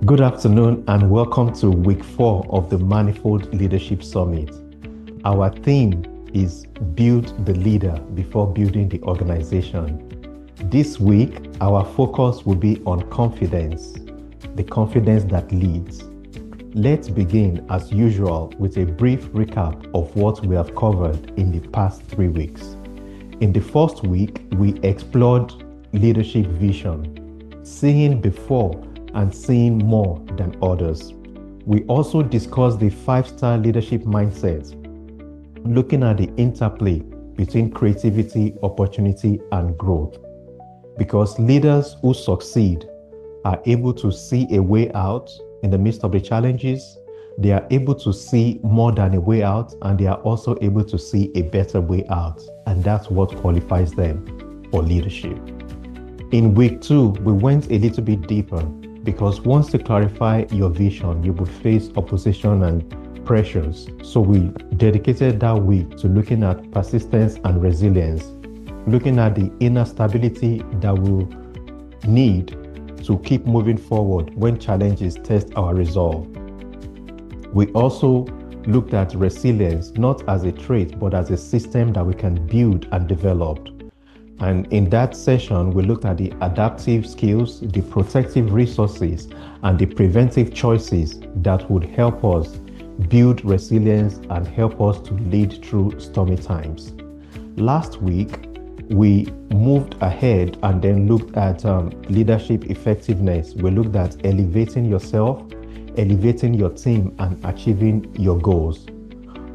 Good afternoon and welcome to week 4 of the Manifold Leadership Summit. Our theme is Build the Leader Before Building the Organization. This week, our focus will be on confidence, the confidence that leads. Let's begin, as usual, with a brief recap of what we have covered in the past 3 weeks. In the first week, we explored leadership vision, seeing before and seeing more than others. We also discussed the 5-star leadership mindset, looking at the interplay between creativity, opportunity, and growth. Because leaders who succeed are able to see a way out in the midst of the challenges, they are able to see more than a way out, and they are also able to see a better way out. And that's what qualifies them for leadership. In week 2, we went a little bit deeper, because once you clarify your vision, you will face opposition and pressures. So we dedicated that week to looking at persistence and resilience, looking at the inner stability that we'll need to keep moving forward when challenges test our resolve. We also looked at resilience not as a trait, but as a system that we can build and develop. And in that session, we looked at the adaptive skills, the protective resources, and the preventive choices that would help us build resilience and help us to lead through stormy times. Last week, we moved ahead and then looked at leadership effectiveness. We looked at elevating yourself, elevating your team, and achieving your goals.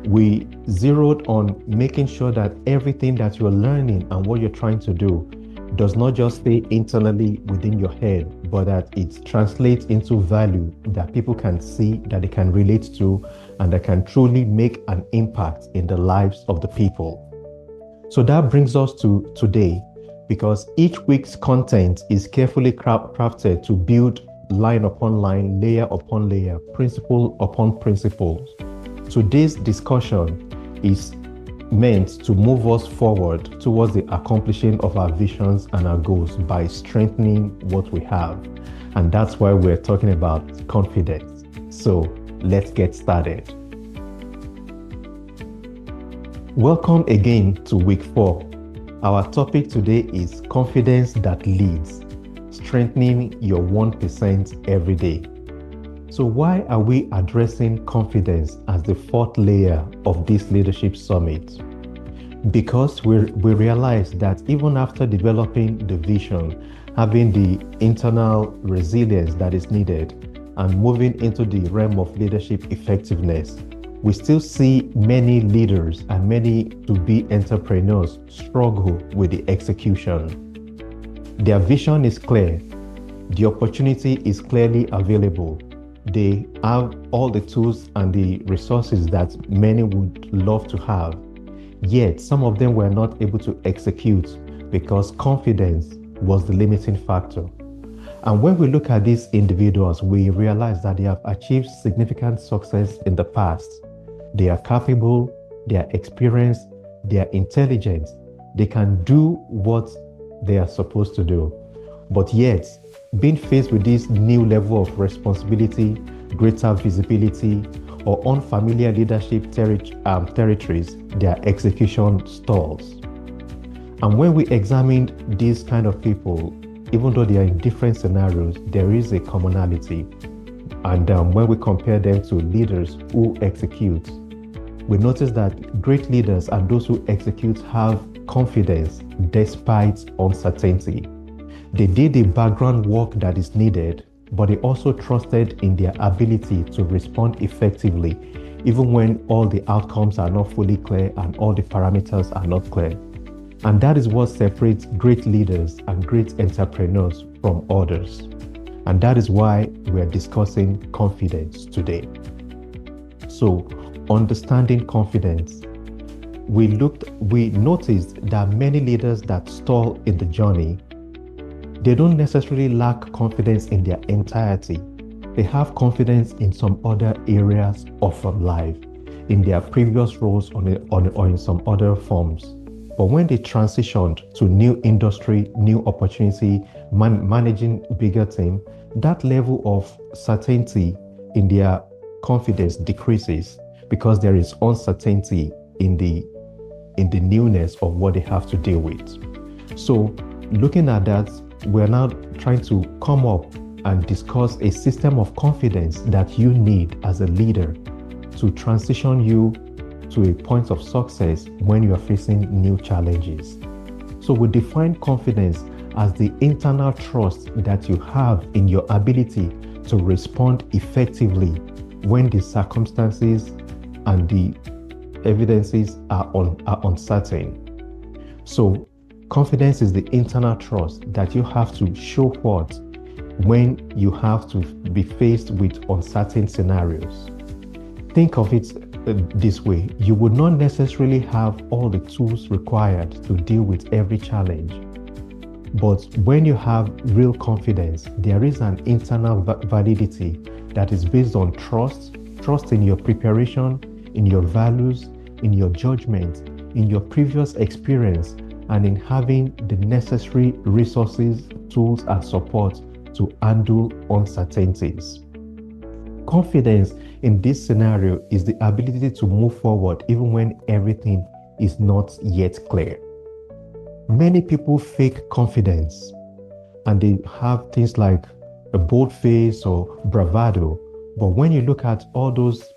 We zeroed on making sure that everything that you're learning and what you're trying to do does not just stay internally within your head, but that it translates into value that people can see, that they can relate to, and that can truly make an impact in the lives of the people. So that brings us to today, because each week's content is carefully crafted to build line upon line, layer upon layer, principle upon principles. Today's discussion is meant to move us forward towards the accomplishing of our visions and our goals by strengthening what we have. And that's why we're talking about confidence. So let's get started. Welcome again to week 4. Our topic today is confidence that leads, strengthening your 1% every day. So why are we addressing confidence as the 4th layer of this leadership summit? Because we realize that even after developing the vision, having the internal resilience that is needed, and moving into the realm of leadership effectiveness, we still see many leaders and many to-be entrepreneurs struggle with the execution. Their vision is clear, the opportunity is clearly available. They have all the tools and the resources that many would love to have. Yet, some of them were not able to execute because confidence was the limiting factor. And when we look at these individuals, we realize that they have achieved significant success in the past. They are capable, they are experienced, they are intelligent, they can do what they are supposed to do. But yet, being faced with this new level of responsibility, greater visibility, or unfamiliar leadership territories, their execution stalls. And when we examined these kind of people, even though they are in different scenarios, there is a commonality. And when we compare them to leaders who execute, we notice that great leaders and those who execute have confidence despite uncertainty. They did the background work that is needed, but they also trusted in their ability to respond effectively, even when all the outcomes are not fully clear and all the parameters are not clear. And that is what separates great leaders and great entrepreneurs from others. And that is why we are discussing confidence today. So, understanding confidence. We noticed that many leaders that stall in the journey, they don't necessarily lack confidence in their entirety. They have confidence in some other areas of life, in their previous roles or in some other forms. But when they transitioned to new industry, new opportunity, managing bigger team, that level of certainty in their confidence decreases because there is uncertainty in the newness of what they have to deal with. So looking at that, we're now trying to come up and discuss a system of confidence that you need as a leader to transition you to a point of success when you are facing new challenges. So we define confidence as the internal trust that you have in your ability to respond effectively when the circumstances and the evidences are uncertain. So confidence is the internal trust that you have to show forth when you have to be faced with uncertain scenarios. Think of it this way: you would not necessarily have all the tools required to deal with every challenge. But when you have real confidence, there is an internal validity that is based on trust in your preparation, in your values, in your judgment, in your previous experience, and in having the necessary resources, tools, and support to handle uncertainties. Confidence in this scenario is the ability to move forward even when everything is not yet clear. Many people fake confidence and they have things like a bold face or bravado. But when you look at all those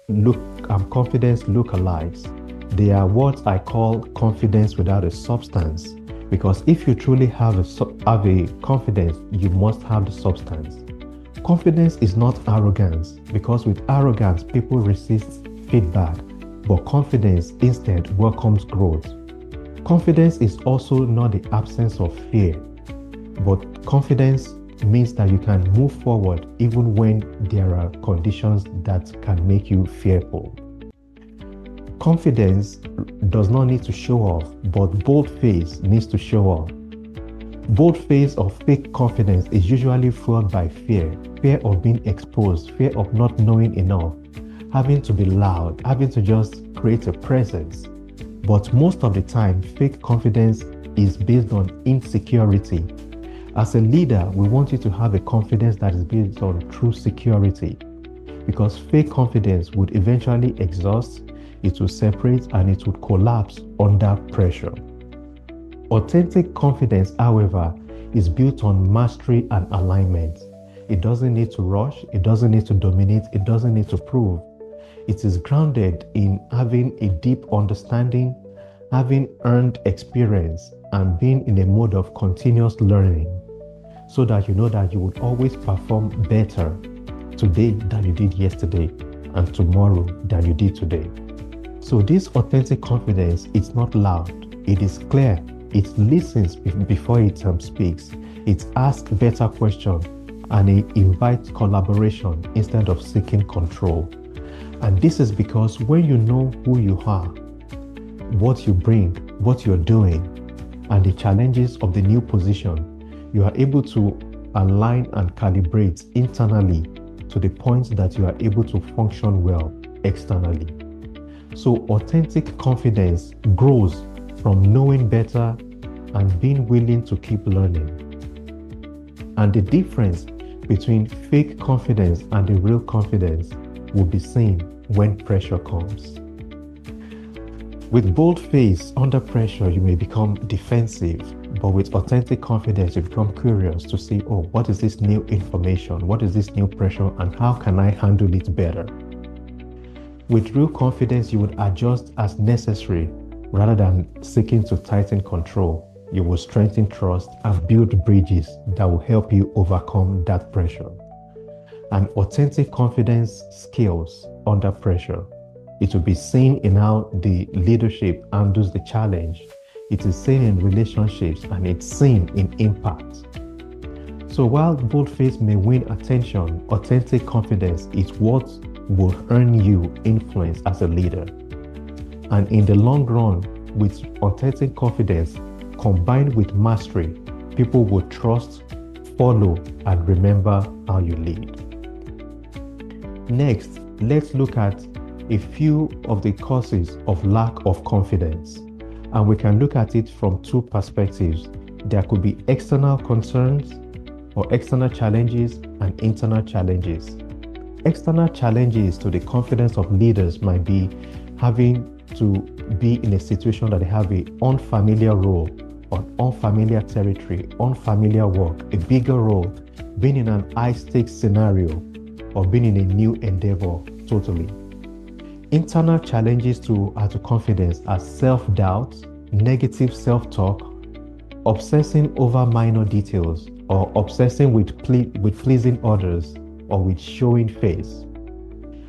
confidence lookalikes, they are what I call confidence without a substance. Because if you truly have a confidence, you must have the substance. Confidence is not arrogance, because with arrogance, people resist feedback, but confidence instead welcomes growth. Confidence is also not the absence of fear, but confidence means that you can move forward even when there are conditions that can make you fearful. Confidence does not need to show off, but bold face needs to show off. Bold face or fake confidence is usually fueled by fear of being exposed, fear of not knowing enough, having to be loud, having to just create a presence. But most of the time, fake confidence is based on insecurity. As a leader, we want you to have a confidence that is based on true security, because fake confidence would eventually exhaust, it will separate, and it would collapse under pressure. Authentic confidence, however, is built on mastery and alignment. It doesn't need to rush, it doesn't need to dominate, it doesn't need to prove. It is grounded in having a deep understanding, having earned experience, and being in a mode of continuous learning, so that you know that you would always perform better today than you did yesterday, and tomorrow than you did today. So this authentic confidence is not loud, it is clear, it listens before it speaks, it asks better questions, and it invites collaboration instead of seeking control. And this is because when you know who you are, what you bring, what you're doing, and the challenges of the new position, you are able to align and calibrate internally to the point that you are able to function well externally. So authentic confidence grows from knowing better and being willing to keep learning. And the difference between fake confidence and the real confidence will be seen when pressure comes. With bold face under pressure, you may become defensive, but with authentic confidence, you become curious to see, oh, what is this new information? What is this new pressure? And how can I handle it better? With real confidence, you would adjust as necessary rather than seeking to tighten control. You will strengthen trust and build bridges that will help you overcome that pressure. And authentic confidence scales under pressure. It will be seen in how the leadership handles the challenge. It is seen in relationships, and it's seen in impact. So while bold face may win attention, authentic confidence is what will earn you influence as a leader. And in the long run, with authentic confidence combined with mastery, people will trust, follow, and remember how you lead. Next, let's look at a few of the causes of lack of confidence. And we can look at it from two perspectives. There could be external concerns or external challenges and internal challenges. External challenges to the confidence of leaders might be having to be in a situation that they have an unfamiliar role or unfamiliar territory, unfamiliar work, a bigger role, being in an high-stakes scenario, or being in a new endeavor totally. Internal challenges to confidence are self-doubt, negative self-talk, obsessing over minor details, or obsessing with pleasing others, or with showing face.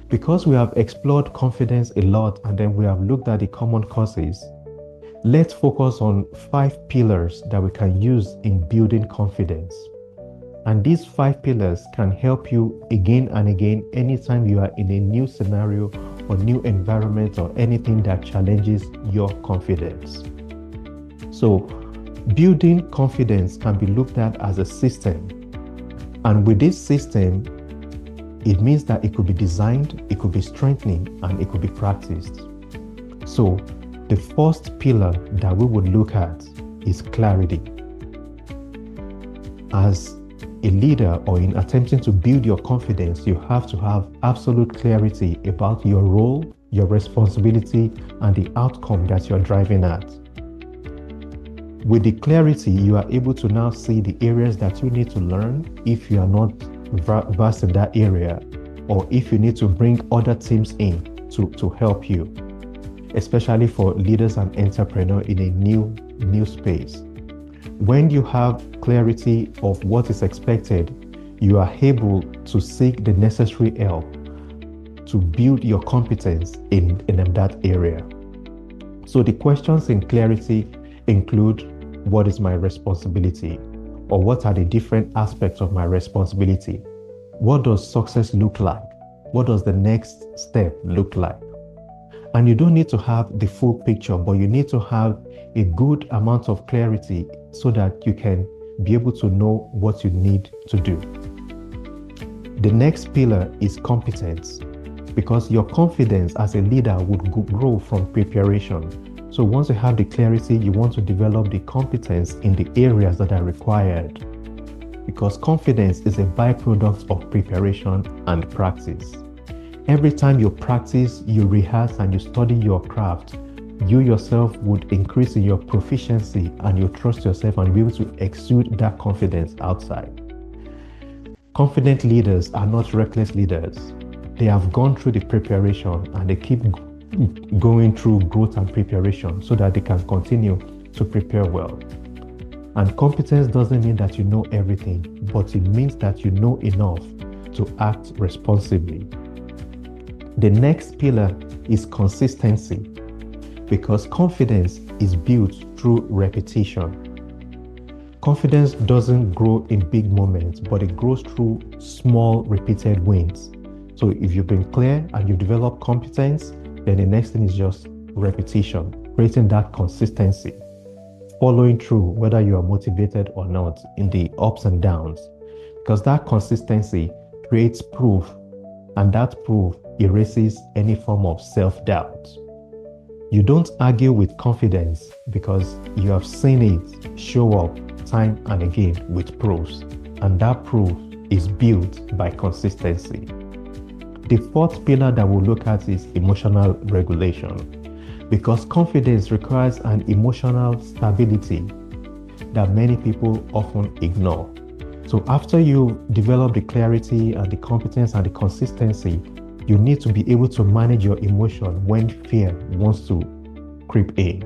Because we have explored confidence a lot and then we have looked at the common causes, let's focus on 5 pillars that we can use in building confidence. And these 5 pillars can help you again and again anytime you are in a new scenario or new environment or anything that challenges your confidence. So, building confidence can be looked at as a system. And with this system, it means that it could be designed, it could be strengthening, and it could be practiced. So, the first pillar that we would look at is clarity. As a leader, or in attempting to build your confidence, you have to have absolute clarity about your role, your responsibility, and the outcome that you're driving at. With the clarity, you are able to now see the areas that you need to learn if you are not versed in that area, or if you need to bring other teams in to help you, especially for leaders and entrepreneurs in a new space. When you have clarity of what is expected, you are able to seek the necessary help to build your competence in that area. So the questions in clarity include, what is my responsibility? Or what are the different aspects of my responsibility? What does success look like? What does the next step look like? And you don't need to have the full picture, but you need to have a good amount of clarity so that you can be able to know what you need to do. The next pillar is competence, because your confidence as a leader would grow from preparation. So once you have the clarity, you want to develop the competence in the areas that are required, because confidence is a byproduct of preparation and practice. Every time you practice, you rehearse, and you study your craft, you yourself would increase in your proficiency, and you trust yourself and be able to exude that confidence outside. Confident leaders are not reckless leaders. They have gone through the preparation and they keep going through growth and preparation so that they can continue to prepare well. And competence doesn't mean that you know everything, but it means that you know enough to act responsibly. The next pillar is consistency, because confidence is built through repetition. Confidence doesn't grow in big moments, but it grows through small repeated wins. So if you've been clear and you've developed competence, then the next thing is just repetition, creating that consistency, following through whether you are motivated or not in the ups and downs, because that consistency creates proof, and that proof erases any form of self-doubt. You don't argue with confidence because you have seen it show up time and again with proofs, and that proof is built by consistency. The fourth pillar that we'll look at is emotional regulation, because confidence requires an emotional stability that many people often ignore. So after you develop the clarity and the competence and the consistency, you need to be able to manage your emotion when fear wants to creep in.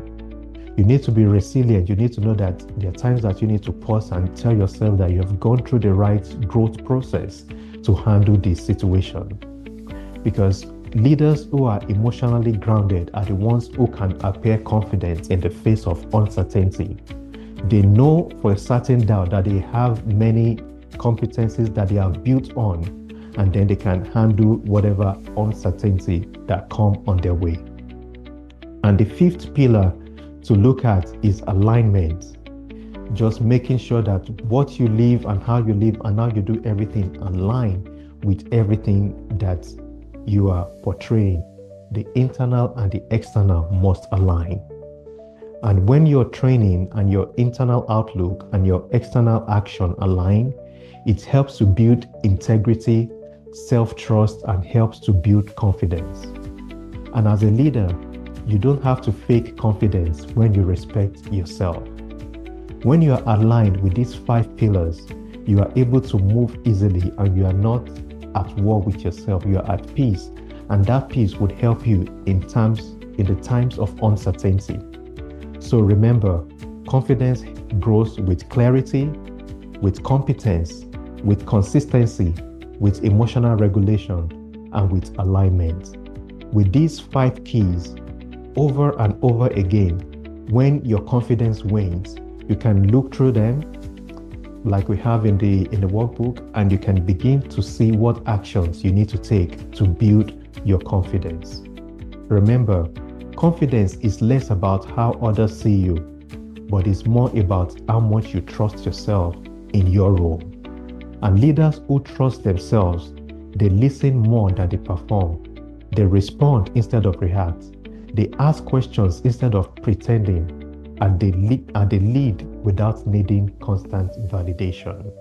You need to be resilient. You need to know that there are times that you need to pause and tell yourself that you have gone through the right growth process to handle this situation. Because leaders who are emotionally grounded are the ones who can appear confident in the face of uncertainty. They know for a certain doubt that they have many competencies that they have built on, and then they can handle whatever uncertainty that come on their way. And the fifth pillar to look at is alignment. Just making sure that what you live and how you live and how you do everything align with everything that you are portraying. The internal and the external must align. And when your training and your internal outlook and your external action align, It helps to build integrity, self-trust, and helps to build confidence. And as a leader, you don't have to fake confidence when you respect yourself. When you are aligned with these 5 pillars, you are able to move easily and you are not at war with yourself. You are at peace, and that peace would help you in the times of uncertainty. So remember, confidence grows with clarity, with competence, with consistency, with emotional regulation, and with alignment. With these 5 keys, over and over again, when your confidence wanes, you can look through them like we have in the workbook, and you can begin to see what actions you need to take to build your confidence. Remember, confidence is less about how others see you, but it's more about how much you trust yourself in your role. And leaders who trust themselves, they listen more than they perform. They respond instead of react. They ask questions instead of pretending, and they lead without needing constant validation.